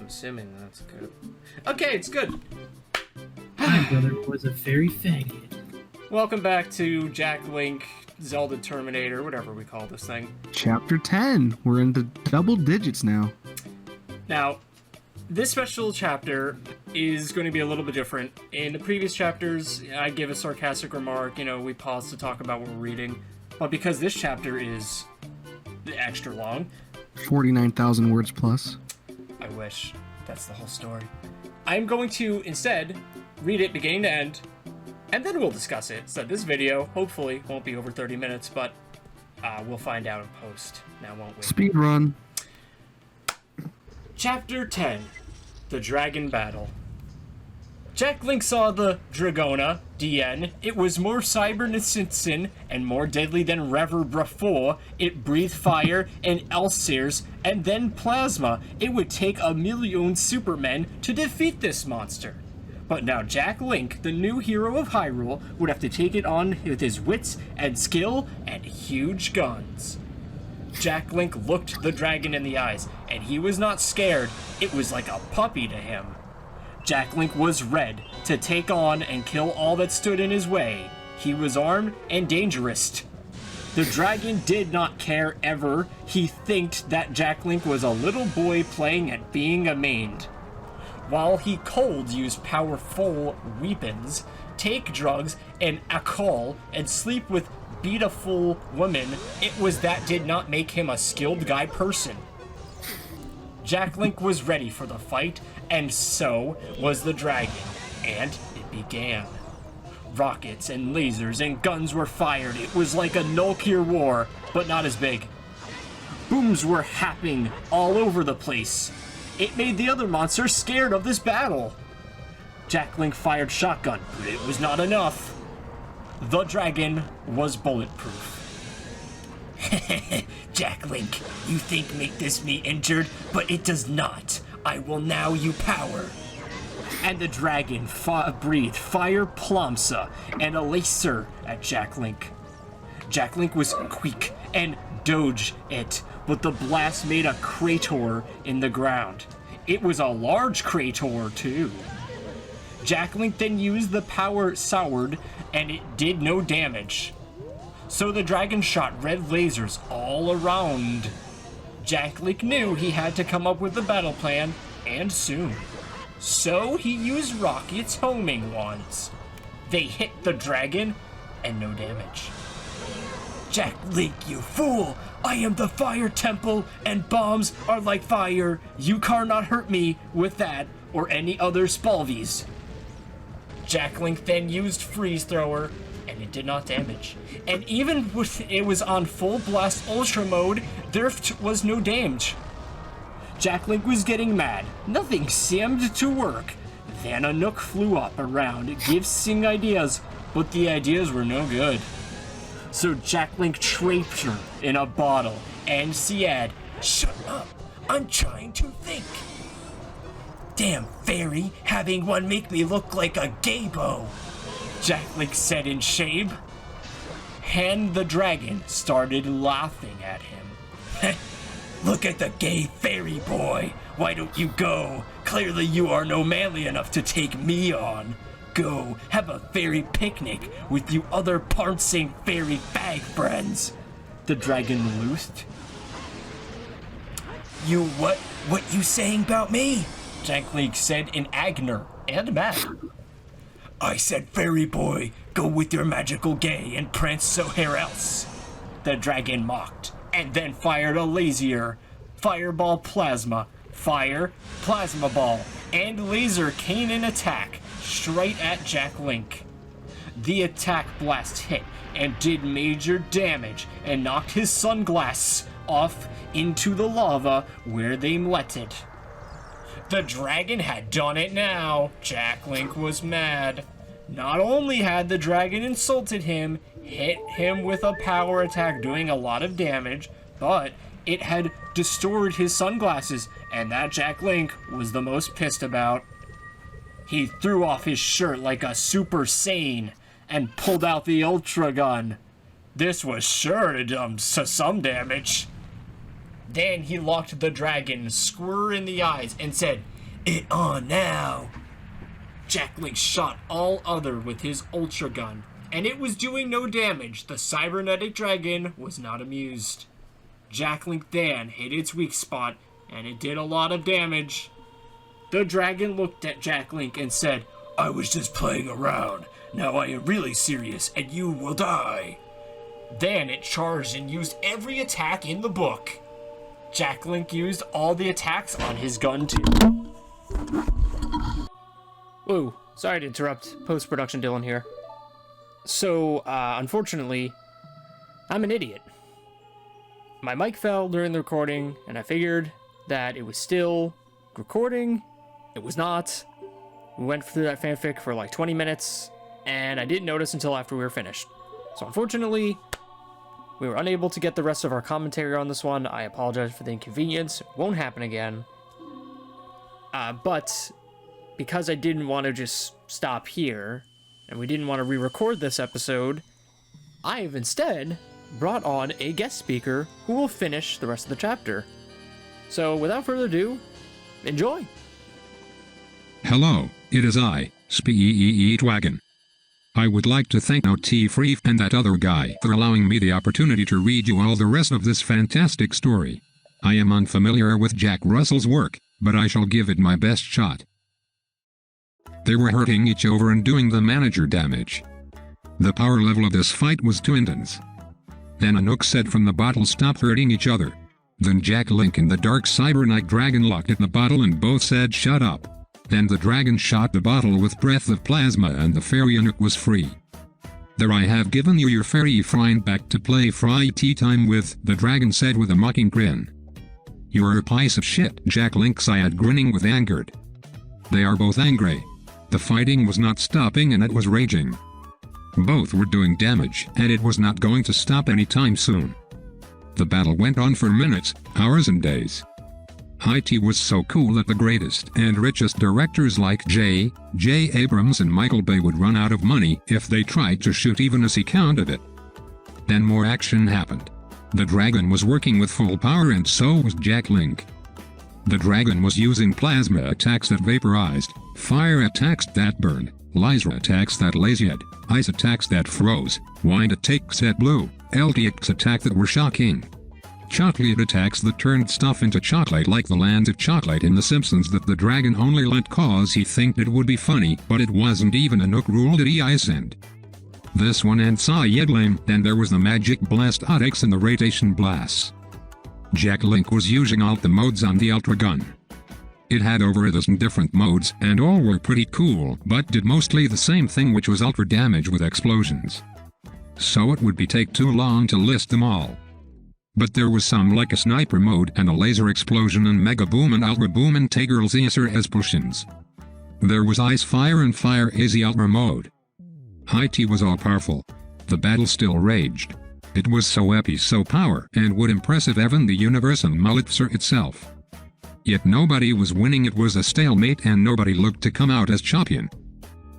I'm assuming that's good. Okay, it's good. My brother was a fairy faggot. Welcome back to Jack Link, Zelda Terminator, whatever we call this thing. Chapter 10. We're into double digits now. Now, this special chapter is going to be a little bit different. In the previous chapters, I give a sarcastic remark, we pause to talk about what we're reading. But because this chapter is extra long... 49,000 words plus. I wish. That's the whole story. I'm going to, instead, read it beginning to end, and then we'll discuss it. So this video, hopefully, won't be over 30 minutes, but we'll find out in post. Now, won't we? Speed run. Chapter 10. The Dragon Battle. Jack Link saw the Dragona, DN. It was more cybernescent and more deadly than ever before. It breathed fire and elseers and then plasma. It would take 1,000,000 supermen to defeat this monster. But now Jack Link, the new hero of Hyrule, would have to take it on with his wits and skill and huge guns. Jack Link looked the dragon in the eyes, and he was not scared. It was like a puppy to him. Jack Link was ready to take on and kill all that stood in his way. He was armed and dangerous. The dragon did not care ever. He thinked that Jack Link was a little boy playing at being a maid. While he cold used powerful weapons, take drugs and alcohol, and sleep with beautiful women, it was that did not make him a skilled guy person. Jack Link was ready for the fight, and so was the dragon, and it began. Rockets and lasers and guns were fired. It was like a nuclear war, but not as big. Booms were happening all over the place. It made the other monsters scared of this battle. Jack Link fired shotgun, but it was not enough. The dragon was bulletproof. Jack Link, you think make this me injured, but it does not. I will now you power. And the dragon breathed fire plumsa and a laser at Jack Link. Jack Link was quick and dodged it, but the blast made a crater in the ground. It was a large crater too. Jack Link then used the power sword, and it did no damage. So the dragon shot red lasers all around. Jack Link knew he had to come up with a battle plan, and soon. So he used rockets homing ones. They hit the dragon, and no damage. Jack Link, you fool! I am the fire temple, and bombs are like fire. You cannot hurt me with that, or any other spalvies. Jack Link then used freeze thrower, and it did not damage. And even with it was on full blast ultra mode, there was no damage. Jack Link was getting mad. Nothing seemed to work. Then a Nook flew up around, giving ideas, but the ideas were no good. So Jack Link trapped her in a bottle, and said, "Shut up, I'm trying to think." Damn fairy, having one make me look like a gaybo, Jack Link said in shame. And the dragon started laughing at him. Look at the gay fairy boy. Why don't you go? Clearly you are no manly enough to take me on. Go, have a fairy picnic with you other pouncing fairy fag friends. The dragon loosed. You what you saying about me? Jack Link said in anger and mad. I said, fairy boy, go with your magical gay and prance somewhere else. The dragon mocked, and then fired a laser. Fireball plasma, fire, plasma ball, and laser came in attack, straight at Jack Link. The attack blast hit and did major damage and knocked his sunglasses off into the lava where they let it. The dragon had done it now. Jack Link was mad. Not only had the dragon insulted him, hit him with a power attack doing a lot of damage, but it had distorted his sunglasses, and that Jack Link was the most pissed about. He threw off his shirt like a Super Saiyan and pulled out the Ultra Gun. This was sure to do some damage. Then he looked the dragon square in the eyes and said, It on now! Jack Link shot all other with his Ultra Gun, and it was doing no damage. The cybernetic dragon was not amused. Jack Link then hit its weak spot, and it did a lot of damage. The dragon looked at Jack Link and said, "I was just playing around. Now I am really serious, and you will die." Then it charged and used every attack in the book. Jack Link used all the attacks on his gun too. Whoa, sorry to interrupt. Post-production Dylan here. So, unfortunately, I'm an idiot. My mic fell during the recording, and I figured that it was still recording. It was not. We went through that fanfic for like 20 minutes, and I didn't notice until after we were finished. So unfortunately, we were unable to get the rest of our commentary on this one. I apologize for the inconvenience. It won't happen again. But because I didn't want to just stop here, and we didn't want to re-record this episode, I have instead brought on a guest speaker who will finish the rest of the chapter. So without further ado, enjoy! Hello, it is I, Speedwagon. I would like to thank OT Free and that other guy for allowing me the opportunity to read you all the rest of this fantastic story. I am unfamiliar with Jack Russell's work, but I shall give it my best shot. They were hurting each other and doing the manager damage. The power level of this fight was too intense. Then a Nook said from the bottle, "Stop hurting each other." Then Jack Link and the Dark Cybernetic Dragon looked at the bottle and both said, "Shut up." Then the dragon shot the bottle with breath of plasma and the fairy Nook was free. "There, I have given you your fairy friend back to play fry tea time with," the dragon said with a mocking grin. "You're a piece of shit," Jack Link sighed, grinning with anger. They are both angry. The fighting was not stopping and it was raging. Both were doing damage, and it was not going to stop anytime soon. The battle went on for minutes, hours and days. IT was so cool that the greatest and richest directors like J. Abrams and Michael Bay would run out of money if they tried to shoot even a second of it. Then more action happened. The dragon was working with full power and so was Jack Link. The dragon was using plasma attacks that vaporized, fire attacks that burned, laser attacks that lasered, ice attacks that froze, wind attacks that blew, LTX attacks that were shocking. Chocolate attacks that turned stuff into chocolate, like the land of chocolate in The Simpsons that the dragon only let cause he think it would be funny, but it wasn't even a Nook rule that he sent. This one and saw Yedlame. Then there was the magic blast attacks and the radiation blasts. Jack Link was using all the modes on the Ultra Gun. It had over a dozen different modes, and all were pretty cool, but did mostly the same thing, which was ultra damage with explosions. So it would take too long to list them all. But there was some like a sniper mode and a laser explosion and mega boom and ultra boom and Tigger's answer explosions. There was ice fire and fire easy ultra mode. IT was all powerful. The battle still raged. It was so epic, so power, and would impressive even the universe and Mulitzer itself. Yet nobody was winning. It was a stalemate and nobody looked to come out as champion.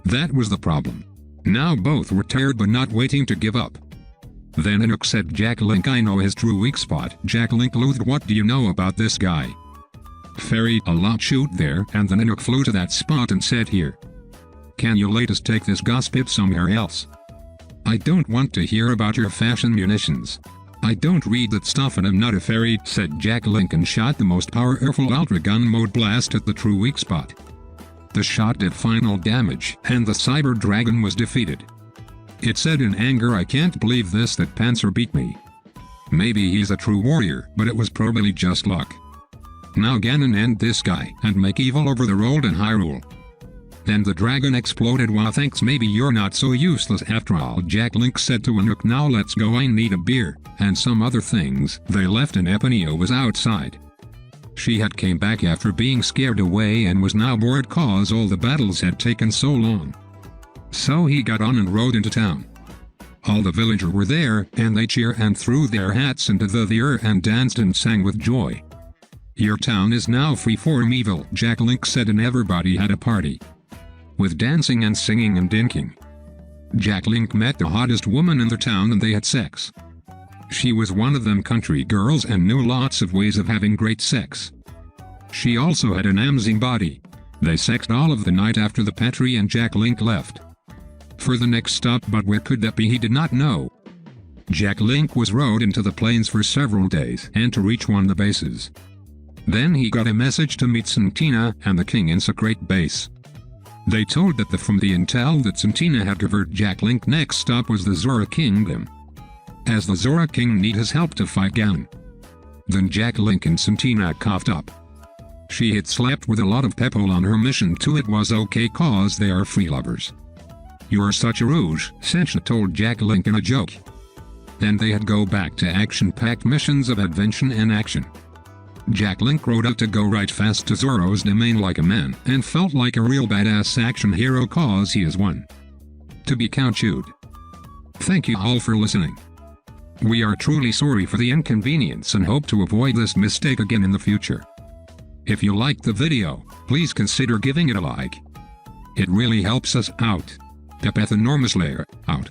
That was the problem. Now both were tired but not waiting to give up. Then Nook said, "Jack Link, I know his true weak spot." Jack Link loathed, "What do you know about this guy?" "Fairy, a lot shoot there," and then Nook flew to that spot and said, "Here. Can you let us take this gossip somewhere else? I don't want to hear about your fashion munitions. I don't read that stuff and I'm not a fairy," said Jack Link and shot the most powerful Ultra Gun mode blast at the true weak spot. The shot did final damage, and the Cyber Dragon was defeated. It said in anger, "I can't believe this, that Panzer beat me. Maybe he's a true warrior, but it was probably just luck. Now Ganon end this guy, and make evil over the world in Hyrule." Then the dragon exploded. "Well, thanks, maybe you're not so useless after all," Jack Link said to Nook. "Now let's go, I need a beer, and some other things." They left and Eponio was outside. She had came back after being scared away and was now bored cause all the battles had taken so long. So he got on and rode into town. All the villagers were there, and they cheered and threw their hats into the air and danced and sang with joy. "Your town is now free from evil," Jack Link said, and everybody had a party. With dancing and singing and drinking. Jack Link met the hottest woman in the town and they had sex. She was one of them country girls and knew lots of ways of having great sex. She also had an amazing body. They sexed all of the night after the Petrie and Jack Link left. For the next stop, but where could that be, he did not know. Jack Link was rowed into the plains for several days and to reach one of the bases. Then he got a message to meet Santina and the king in Secret Base. They told that from the intel that Santina had covered, Jack Link next stop was the Zora Kingdom, as the Zora King need his help to fight Ganon. Then Jack Link and Santina coughed up. She had slept with a lot of people on her mission too. It was okay cause they are free lovers. You're such a rouge, Sencha told Jack Link in a joke. Then they had go back to action-packed missions of adventure and action. Jack Link rode out to go right fast to Zoro's domain like a man, and felt like a real badass action hero cause he is one to be count-chewed. Thank you all for listening. We are truly sorry for the inconvenience and hope to avoid this mistake again in the future. If you liked the video, please consider giving it a like. It really helps us out. Pepeth Enormous Layer, out.